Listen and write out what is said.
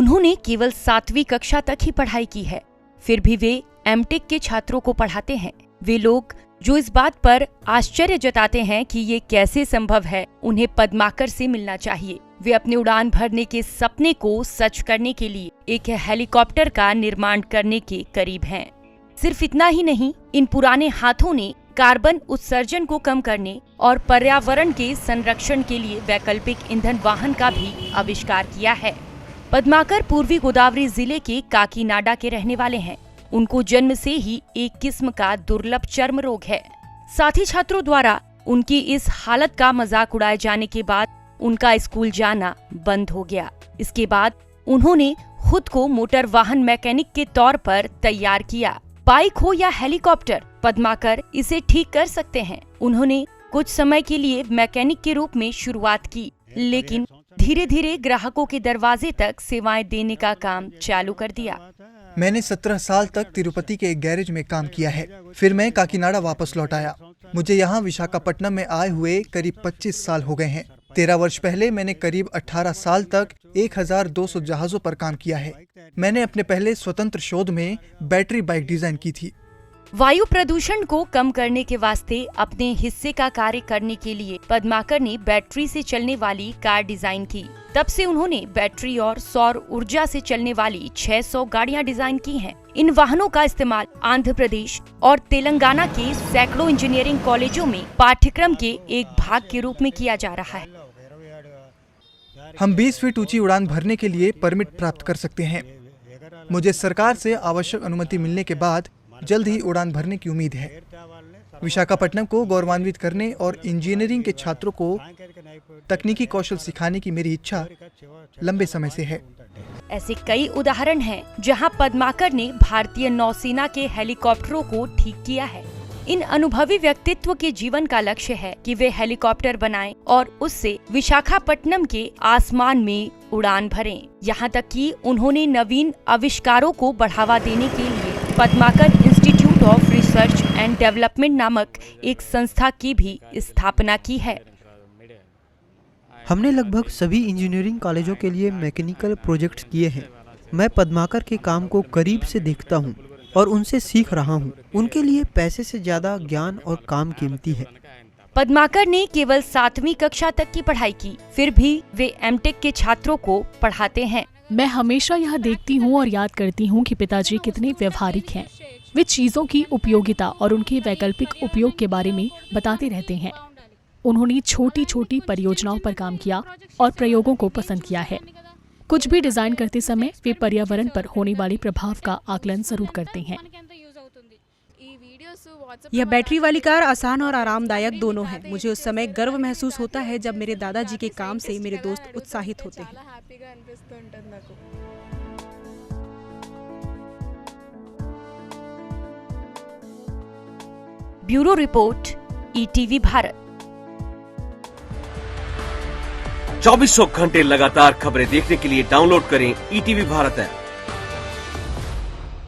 उन्होंने केवल 7वीं कक्षा तक ही पढ़ाई की है, फिर भी वे एमटेक के छात्रों को पढ़ाते हैं। वे लोग जो इस बात पर आश्चर्य जताते हैं कि ये कैसे संभव है, उन्हें पद्माकर से मिलना चाहिए। वे अपने उड़ान भरने के सपने को सच करने के लिए एक हेलीकॉप्टर का निर्माण करने के करीब हैं। सिर्फ इतना ही नहीं, इन पुराने हाथों ने कार्बन उत्सर्जन को कम करने और पर्यावरण के संरक्षण के लिए वैकल्पिक ईंधन वाहन का भी आविष्कार किया है। पद्माकर पूर्वी गोदावरी जिले के काकीनाडा के रहने वाले हैं। उनको जन्म से ही एक किस्म का दुर्लभ चर्म रोग है। साथी छात्रों द्वारा उनकी इस हालत का मजाक उड़ाए जाने के बाद उनका स्कूल जाना बंद हो गया। इसके बाद उन्होंने खुद को मोटर वाहन मैकेनिक के तौर पर तैयार किया। बाइक हो या हेलीकॉप्टर, पद्माकर इसे ठीक कर सकते हैं। उन्होंने कुछ समय के लिए मैकेनिक के रूप में शुरुआत की, लेकिन धीरे धीरे ग्राहकों के दरवाजे तक सेवाएं देने का काम चालू कर दिया। मैंने 17 साल तक तिरुपति के एक गैरेज में काम किया है। फिर मैं काकीनाडा वापस लौट आया। मुझे यहाँ विशाखापट्टनम में आए हुए करीब 25 साल हो गए हैं। 13 वर्ष पहले मैंने करीब 18 साल तक 1200 जहाजों पर काम किया है। मैंने अपने पहले स्वतंत्र शोध में बैटरी बाइक डिजाइन की थी। वायु प्रदूषण को कम करने के वास्ते अपने हिस्से का कार्य करने के लिए पद्माकर ने बैटरी से चलने वाली कार डिजाइन की। तब से उन्होंने बैटरी और सौर ऊर्जा से चलने वाली 600 गाड़ियां डिजाइन की हैं। इन वाहनों का इस्तेमाल आंध्र प्रदेश और तेलंगाना के सैकड़ों इंजीनियरिंग कॉलेजों में पाठ्यक्रम के एक भाग के रूप में किया जा रहा है। हम 20 फीट ऊंची उड़ान भरने के लिए परमिट प्राप्त कर सकते हैं। मुझे सरकार से आवश्यक अनुमति मिलने के बाद जल्द ही उड़ान भरने की उम्मीद है। विशाखापट्टनम को गौरवान्वित करने और इंजीनियरिंग के छात्रों को तकनीकी कौशल सिखाने की मेरी इच्छा लंबे समय से है। ऐसे कई उदाहरण हैं जहां पद्माकर ने भारतीय नौसेना के हेलीकॉप्टरों को ठीक किया है। इन अनुभवी व्यक्तित्व के जीवन का लक्ष्य है कि वे हेलीकॉप्टर बनाएं और उससे विशाखापट्टनम के आसमान में उड़ान भरें। यहाँ तक कि उन्होंने नवीन आविष्कारों को बढ़ावा देने के लिए Padmakar institute of research and development नामक एक संस्था की भी स्थापना की है। हमने लगभग सभी इंजीनियरिंग कॉलेजों के लिए मैकेनिकल प्रोजेक्ट्स किए हैं। मैं पद्माकर के काम को करीब से देखता हूँ और उनसे सीख रहा हूँ। उनके लिए पैसे से ज्यादा ज्ञान और काम कीमती है। पद्माकर ने केवल 7वीं कक्षा तक की पढ़ाई की, फिर भी वे एमटेक के छात्रों को पढ़ाते हैं। मैं हमेशा यह देखती हूँ और याद करती हूँ कि पिताजी कितने व्यवहारिक हैं। वे चीजों की उपयोगिता और उनके वैकल्पिक उपयोग के बारे में बताते रहते हैं। उन्होंने छोटी छोटी परियोजनाओं पर काम किया और प्रयोगों को पसंद किया है। कुछ भी डिजाइन करते समय वे पर्यावरण पर होने वाले प्रभाव का आकलन जरूर करते हैं। यह बैटरी वाली कार आसान और आरामदायक दोनों है। मुझे उस समय गर्व महसूस होता है जब मेरे दादाजी के काम से मेरे दोस्त उत्साहित होते हैं। Bureau report, ETV Bharat. 24 घंटे लगातार खबरें देखने के लिए डाउनलोड करें ईटीवी भारत ऐप।